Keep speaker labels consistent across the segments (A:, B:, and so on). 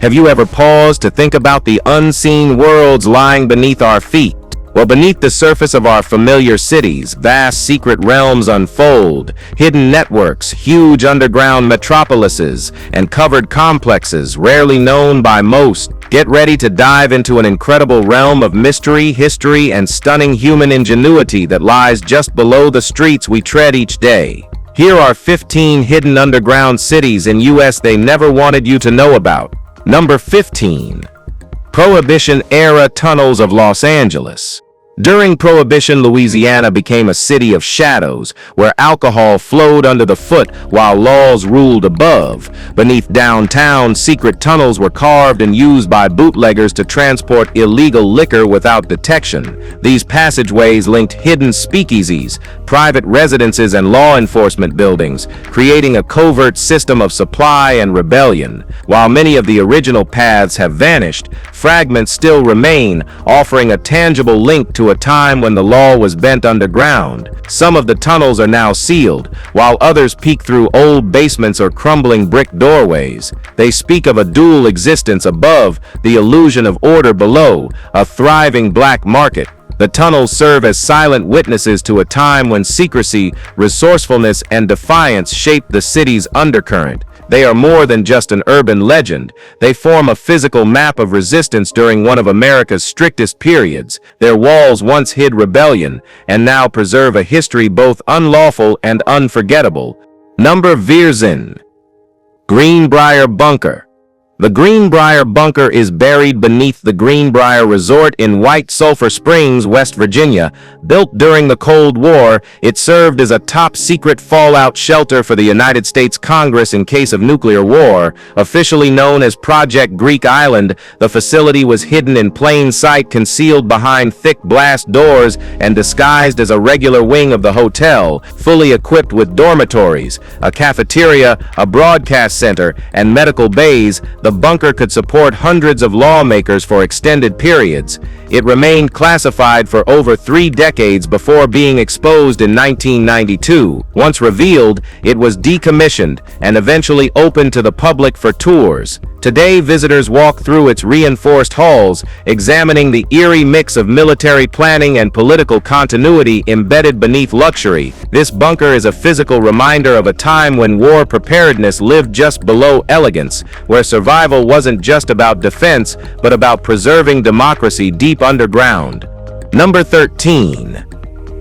A: Have you ever paused to think about the unseen worlds lying beneath our feet? Well, beneath the surface of our familiar cities, vast secret realms unfold, hidden networks, huge underground metropolises, and covered complexes rarely known by most. Get ready to dive into an incredible realm of mystery, history, and stunning human ingenuity that lies just below the streets we tread each day. Here are 15 hidden underground cities in US they never wanted you to know about. Number 15. Prohibition-era tunnels of Los Angeles. During Prohibition, Louisiana became a city of shadows, where alcohol flowed under the foot while laws ruled above. Beneath downtown, secret tunnels were carved and used by bootleggers to transport illegal liquor without detection. These passageways linked hidden speakeasies, private residences, and law enforcement buildings, creating a covert system of supply and rebellion. While many of the original paths have vanished, fragments still remain, offering a tangible link to a time when the law was bent underground. Some of the tunnels are now sealed, while others peek through old basements or crumbling brick doorways. They speak of a dual existence above, the illusion of order below, a thriving black market. The tunnels serve as silent witnesses to a time when secrecy, resourcefulness, and defiance shaped the city's undercurrent. They are more than just an urban legend. They form a physical map of resistance during one of America's strictest periods. Their walls once hid rebellion, and now preserve a history both unlawful and unforgettable. Number 14. Greenbryer Bunker. The Greenbryer Bunker is buried beneath the Greenbryer Resort in White Sulphur Springs, West Virginia. Built during the Cold War, it served as a top-secret fallout shelter for the United States Congress in case of nuclear war. Officially known as Project Greek Island, the facility was hidden in plain sight, concealed behind thick blast doors, and disguised as a regular wing of the hotel, fully equipped with dormitories, a cafeteria, a broadcast center, and medical bays. The bunker could support hundreds of lawmakers for extended periods. It remained classified for over 3 decades before being exposed in 1992. Once revealed, it was decommissioned and eventually opened to the public for tours. Today, visitors walk through its reinforced halls, examining the eerie mix of military planning and political continuity embedded beneath luxury. This bunker is a physical reminder of a time when war preparedness lived just below elegance, where survival wasn't just about defense, but about preserving democracy deep underground. Number 13.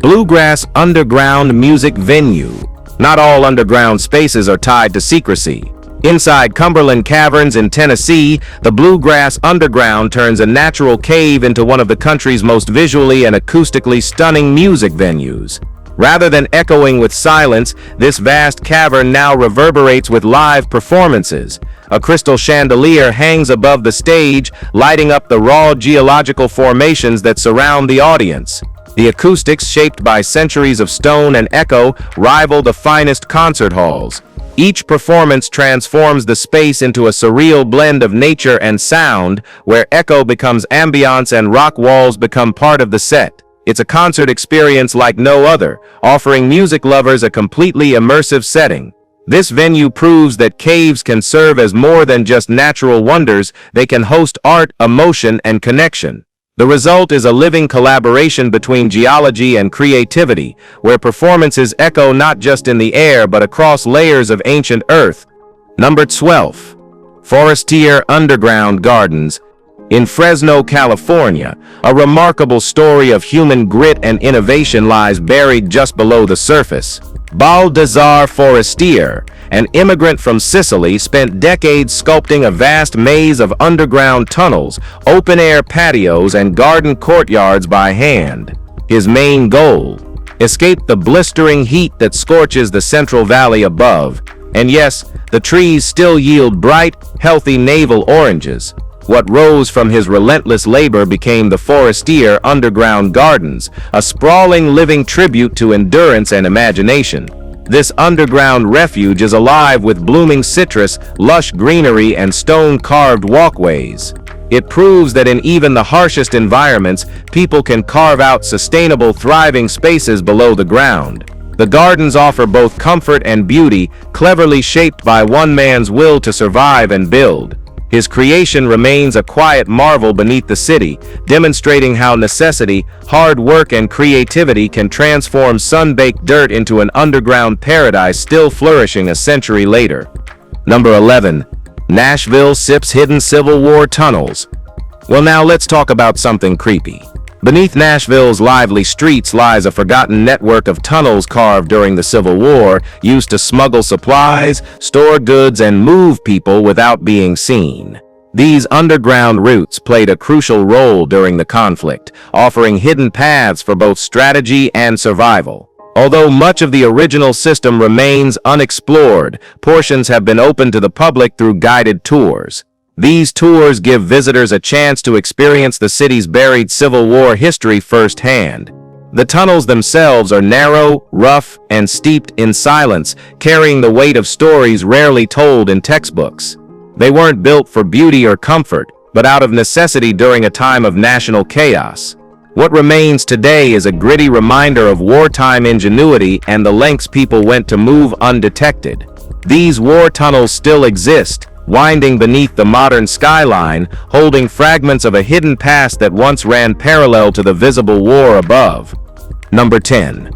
A: Bluegrass underground music venue. Not all underground spaces are tied to secrecy. Inside Cumberland Caverns in Tennessee, the Bluegrass Underground turns a natural cave into one of the country's most visually and acoustically stunning music venues. Rather than echoing with silence, this vast cavern now reverberates with live performances. A crystal chandelier hangs above the stage, lighting up the raw geological formations that surround the audience. The acoustics, shaped by centuries of stone and echo, rival the finest concert halls. Each performance transforms the space into a surreal blend of nature and sound, where echo becomes ambiance and rock walls become part of the set. It's a concert experience like no other, offering music lovers a completely immersive setting. This venue proves that caves can serve as more than just natural wonders. They can host art, emotion, and connection. The result is a living collaboration between geology and creativity, where performances echo not just in the air but across layers of ancient earth. Number 12. Forestier Underground Gardens. In Fresno, California, a remarkable story of human grit and innovation lies buried just below the surface. Baldassare Forestier, an immigrant from Sicily, spent decades sculpting a vast maze of underground tunnels, open-air patios, and garden courtyards by hand. His main goal: escape the blistering heat that scorches the Central Valley above. And yes, the trees still yield bright, healthy navel oranges. What rose from his relentless labor became the Forestier Underground Gardens, a sprawling living tribute to endurance and imagination. This underground refuge is alive with blooming citrus, lush greenery, and stone-carved walkways. It proves that in even the harshest environments, people can carve out sustainable, thriving spaces below the ground. The gardens offer both comfort and beauty, cleverly shaped by one man's will to survive and build. His creation remains a quiet marvel beneath the city, demonstrating how necessity, hard work, and creativity can transform sun-baked dirt into an underground paradise still flourishing a century later. Number 11. Nashville sips hidden Civil War tunnels. Well, now let's talk about something creepy. Beneath Nashville's lively streets lies a forgotten network of tunnels carved during the Civil War, used to smuggle supplies, store goods, and move people without being seen. These underground routes played a crucial role during the conflict, offering hidden paths for both strategy and survival. Although much of the original system remains unexplored, portions have been opened to the public through guided tours. These tours give visitors a chance to experience the city's buried Civil War history firsthand. The tunnels themselves are narrow, rough, and steeped in silence, carrying the weight of stories rarely told in textbooks. They weren't built for beauty or comfort, but out of necessity during a time of national chaos. What remains today is a gritty reminder of wartime ingenuity and the lengths people went to move undetected. These war tunnels still exist, winding beneath the modern skyline, holding fragments of a hidden past that once ran parallel to the visible war above. Number 10.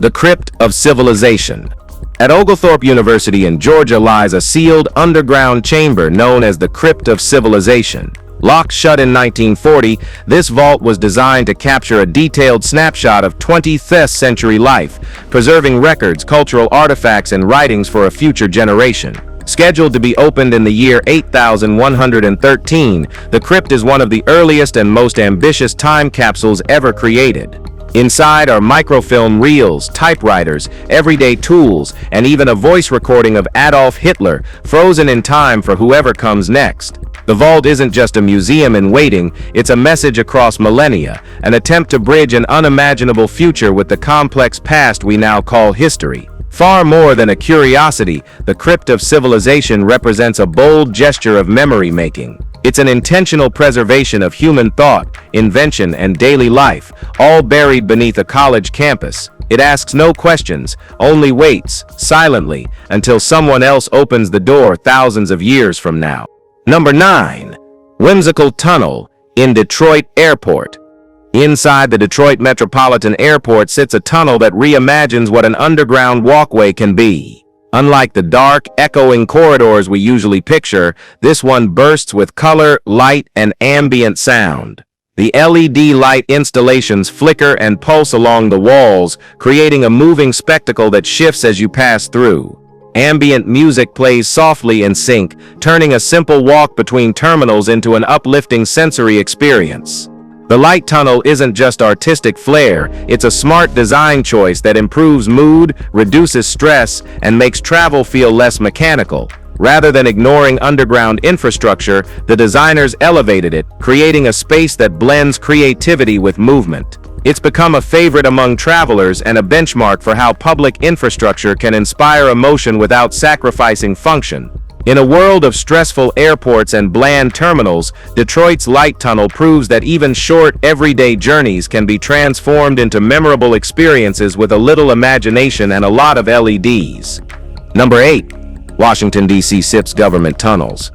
A: The Crypt of Civilization. At Oglethorpe University in Georgia lies a sealed underground chamber known as the Crypt of Civilization. Locked shut in 1940, this vault was designed to capture a detailed snapshot of 20th century life, preserving records, cultural artifacts, and writings for a future generation. Scheduled to be opened in the year 8113, the crypt is one of the earliest and most ambitious time capsules ever created. Inside are microfilm reels, typewriters, everyday tools, and even a voice recording of Adolf Hitler, frozen in time for whoever comes next. The vault isn't just a museum in waiting, it's a message across millennia, an attempt to bridge an unimaginable future with the complex past we now call history. Far more than a curiosity, the Crypt of Civilization represents a bold gesture of memory-making. It's an intentional preservation of human thought, invention, and daily life, all buried beneath a college campus. It asks no questions, only waits, silently, until someone else opens the door thousands of years from now. Number 9. Whimsical Tunnel in Detroit Airport. Inside the Detroit Metropolitan Airport sits a tunnel that reimagines what an underground walkway can be. Unlike the dark, echoing corridors we usually picture, this one bursts with color, light, and ambient sound. The LED light installations flicker and pulse along the walls, creating a moving spectacle that shifts as you pass through. Ambient music plays softly in sync, turning a simple walk between terminals into an uplifting sensory experience. The light tunnel isn't just artistic flair, it's a smart design choice that improves mood, reduces stress, and makes travel feel less mechanical. Rather than ignoring underground infrastructure, the designers elevated it, creating a space that blends creativity with movement. It's become a favorite among travelers and a benchmark for how public infrastructure can inspire emotion without sacrificing function. In a world of stressful airports and bland terminals, Detroit's light tunnel proves that even short, everyday journeys can be transformed into memorable experiences with a little imagination and a lot of LEDs. Number 8. Washington, D.C. sips government tunnels.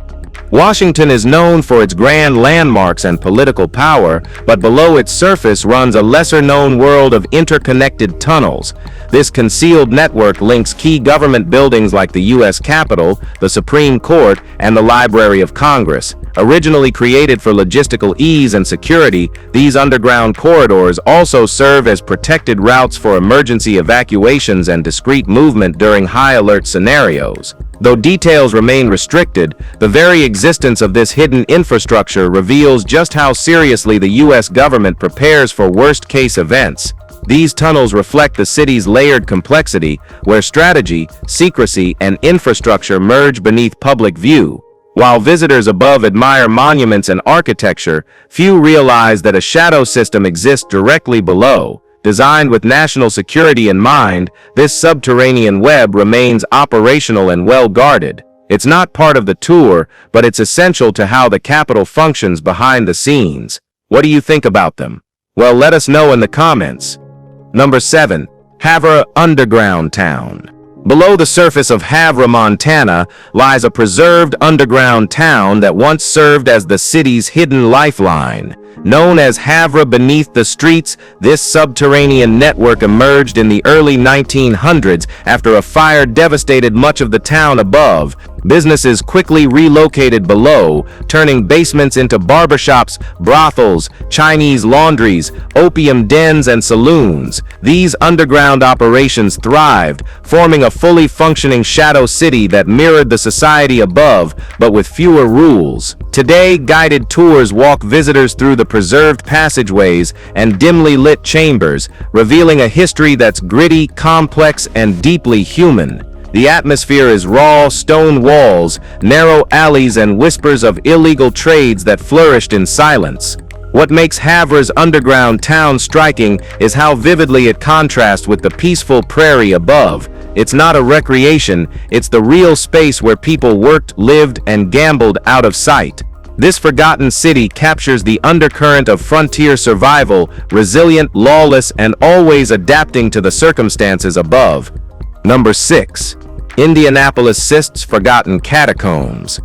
A: Washington is known for its grand landmarks and political power, but below its surface runs a lesser-known world of interconnected tunnels. This concealed network links key government buildings like the U.S. Capitol, the Supreme Court, and the Library of Congress. Originally created for logistical ease and security, these underground corridors also serve as protected routes for emergency evacuations and discreet movement during high-alert scenarios. Though details remain restricted, the very existence of this hidden infrastructure reveals just how seriously the U.S. government prepares for worst-case events. These tunnels reflect the city's layered complexity, where strategy, secrecy, and infrastructure merge beneath public view. While visitors above admire monuments and architecture, few realize that a shadow system exists directly below. Designed with national security in mind, this subterranean web remains operational and well-guarded. It's not part of the tour, but it's essential to how the Capitol functions behind the scenes. What do you think about them? Well, let us know in the comments. Number 7. Havra Underground Town. Below the surface of Havra, Montana, lies a preserved underground town that once served as the city's hidden lifeline. Known as Havra beneath the streets, this subterranean network emerged in the early 1900s after a fire devastated much of the town above. Businesses quickly relocated below, turning basements into barbershops, brothels, Chinese laundries, opium dens, and saloons. These underground operations thrived, forming a fully functioning shadow city that mirrored the society above, but with fewer rules. Today, guided tours walk visitors through the preserved passageways and dimly lit chambers, revealing a history that's gritty, complex, and deeply human. The atmosphere is raw stone walls, narrow alleys, and whispers of illegal trades that flourished in silence. What makes Havra's underground town striking is how vividly it contrasts with the peaceful prairie above. It's not a recreation, it's the real space where people worked, lived, and gambled out of sight. This forgotten city captures the undercurrent of frontier survival, resilient, lawless, and always adapting to the circumstances above. Number 6. Indianapolis' forgotten catacombs.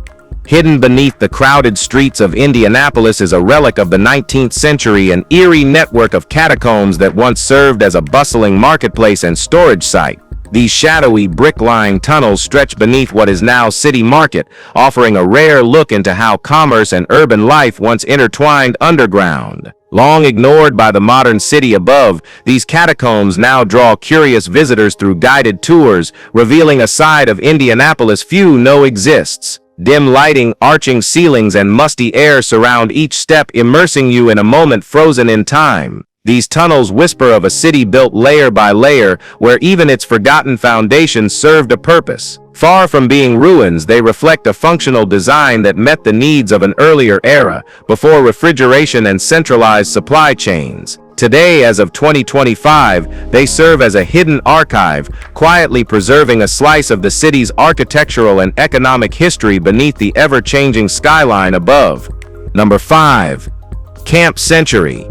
A: Hidden beneath the crowded streets of Indianapolis is a relic of the 19th century, an eerie network of catacombs that once served as a bustling marketplace and storage site. These shadowy, brick-lined tunnels stretch beneath what is now City Market, offering a rare look into how commerce and urban life once intertwined underground. Long ignored by the modern city above, these catacombs now draw curious visitors through guided tours, revealing a side of Indianapolis few know exists. Dim lighting, arching ceilings, and musty air surround each step, immersing you in a moment frozen in time. These tunnels whisper of a city built layer by layer, where even its forgotten foundations served a purpose. Far from being ruins, they reflect a functional design that met the needs of an earlier era, before refrigeration and centralized supply chains. Today, as of 2025, they serve as a hidden archive, quietly preserving a slice of the city's architectural and economic history beneath the ever-changing skyline above. Number 5. Camp Century.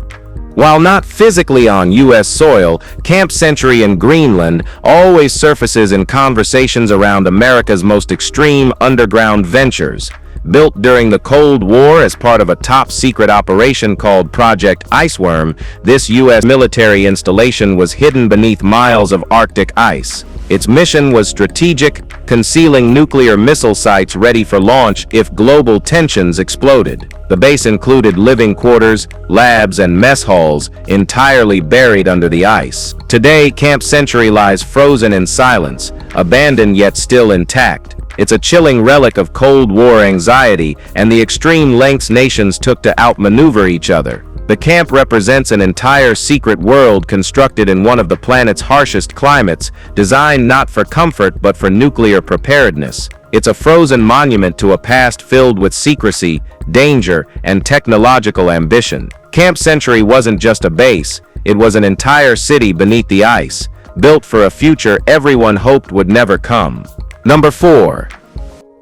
A: While not physically on U.S. soil, Camp Century in Greenland always surfaces in conversations around America's most extreme underground ventures. Built during the Cold War as part of a top-secret operation called Project Iceworm, this U.S. military installation was hidden beneath miles of Arctic ice. Its mission was strategic, concealing nuclear missile sites ready for launch if global tensions exploded. The base included living quarters, labs, and mess halls, entirely buried under the ice. Today, Camp Century lies frozen in silence, abandoned yet still intact. It's a chilling relic of Cold War anxiety and the extreme lengths nations took to outmaneuver each other. The camp represents an entire secret world constructed in one of the planet's harshest climates, designed not for comfort but for nuclear preparedness. It's a frozen monument to a past filled with secrecy, danger, and technological ambition. Camp Century wasn't just a base, it was an entire city beneath the ice, built for a future everyone hoped would never come. Number 4.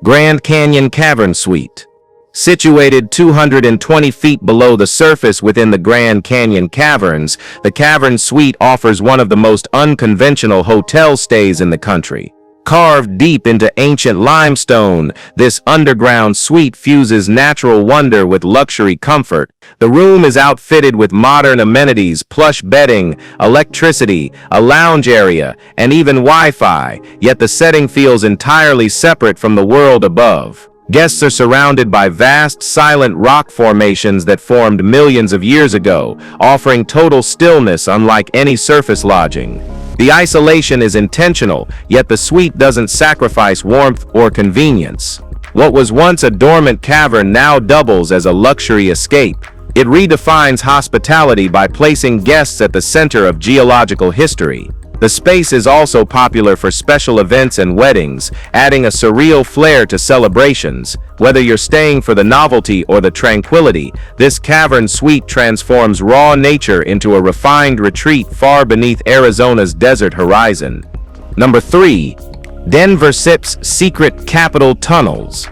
A: Grand Canyon Cavern Suite. Situated 220 feet below the surface within the Grand Canyon Caverns, the Cavern Suite offers one of the most unconventional hotel stays in the country. Carved deep into ancient limestone, this underground suite fuses natural wonder with luxury comfort. The room is outfitted with modern amenities, plush bedding, electricity, a lounge area, and even Wi-Fi, yet the setting feels entirely separate from the world above. Guests are surrounded by vast, silent rock formations that formed millions of years ago, offering total stillness unlike any surface lodging. The isolation is intentional, yet the suite doesn't sacrifice warmth or convenience. What was once a dormant cavern now doubles as a luxury escape. It redefines hospitality by placing guests at the center of geological history. The space is also popular for special events and weddings, adding a surreal flair to celebrations. Whether you're staying for the novelty or the tranquility, this cavern suite transforms raw nature into a refined retreat far beneath Arizona's desert horizon. Number 3. Denver SIP's secret capital tunnels.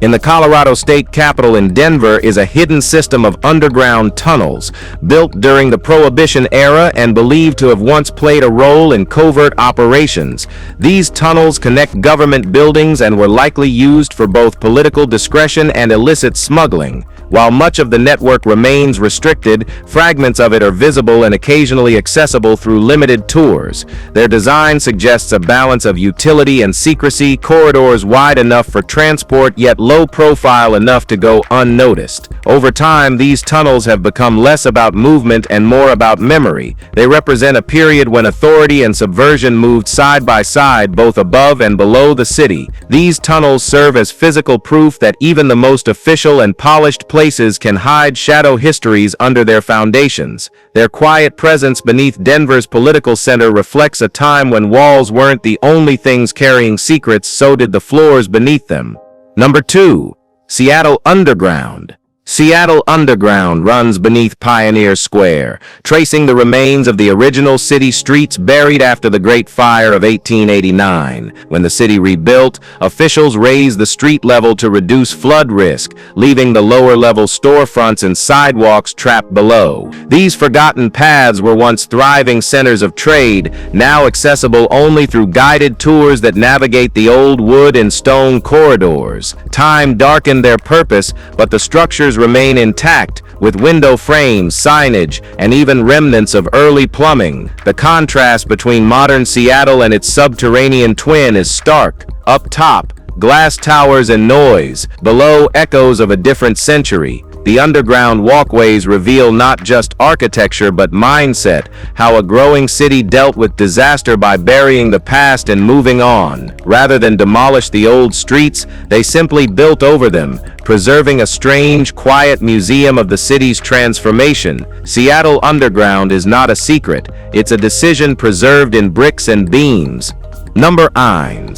A: In the Colorado state capital in Denver is a hidden system of underground tunnels, built during the Prohibition era and believed to have once played a role in covert operations. These tunnels connect government buildings and were likely used for both political discretion and illicit smuggling. While much of the network remains restricted, fragments of it are visible and occasionally accessible through limited tours. Their design suggests a balance of utility and secrecy, corridors wide enough for transport yet low profile enough to go unnoticed. Over time, these tunnels have become less about movement and more about memory. They represent a period when authority and subversion moved side by side both above and below the city. These tunnels serve as physical proof that even the most official and polished places can hide shadow histories under their foundations. Their quiet presence beneath Denver's political center reflects a time when walls weren't the only things carrying secrets, so did the floors beneath them. Number 2. Seattle Underground. Seattle Underground runs beneath Pioneer Square, tracing the remains of the original city streets buried after the Great Fire of 1889. When the city rebuilt, officials raised the street level to reduce flood risk, leaving the lower-level storefronts and sidewalks trapped below. These forgotten paths were once thriving centers of trade, now accessible only through guided tours that navigate the old wood and stone corridors. Time darkened their purpose, but the structures remain intact, with window frames, signage, and even remnants of early plumbing. The contrast between modern Seattle and its subterranean twin is stark. Up top, glass towers and noise. Below, echoes of a different century. The underground walkways reveal not just architecture but mindset, how a growing city dealt with disaster by burying the past and moving on. Rather than demolish the old streets, they simply built over them, preserving a strange, quiet museum of the city's transformation. Seattle Underground is not a secret, it's a decision preserved in bricks and beams. Number 9.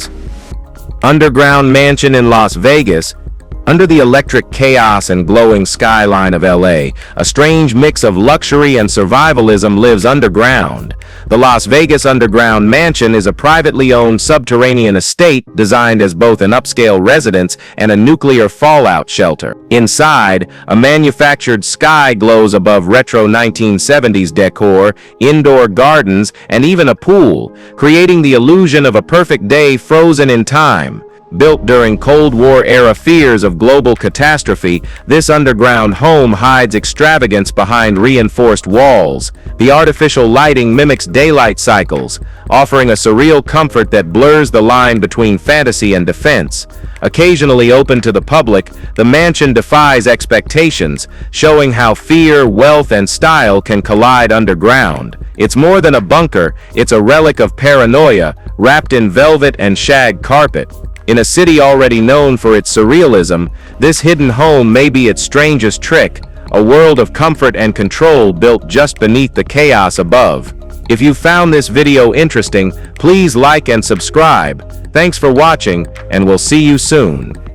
A: Underground Mansion in Las Vegas. Under the electric chaos and glowing skyline of LA, a strange mix of luxury and survivalism lives underground. The Las Vegas Underground Mansion is a privately owned subterranean estate designed as both an upscale residence and a nuclear fallout shelter. Inside, a manufactured sky glows above retro 1970s decor, indoor gardens, and even a pool, creating the illusion of a perfect day frozen in time. Built during Cold War-era fears of global catastrophe, this underground home hides extravagance behind reinforced walls. The artificial lighting mimics daylight cycles, offering a surreal comfort that blurs the line between fantasy and defense. Occasionally open to the public, the mansion defies expectations, showing how fear, wealth, and style can collide underground. It's more than a bunker, it's a relic of paranoia, wrapped in velvet and shag carpet. In a city already known for its surrealism, this hidden home may be its strangest trick, a world of comfort and control built just beneath the chaos above. If you found this video interesting, please like and subscribe. Thanks for watching, and we'll see you soon.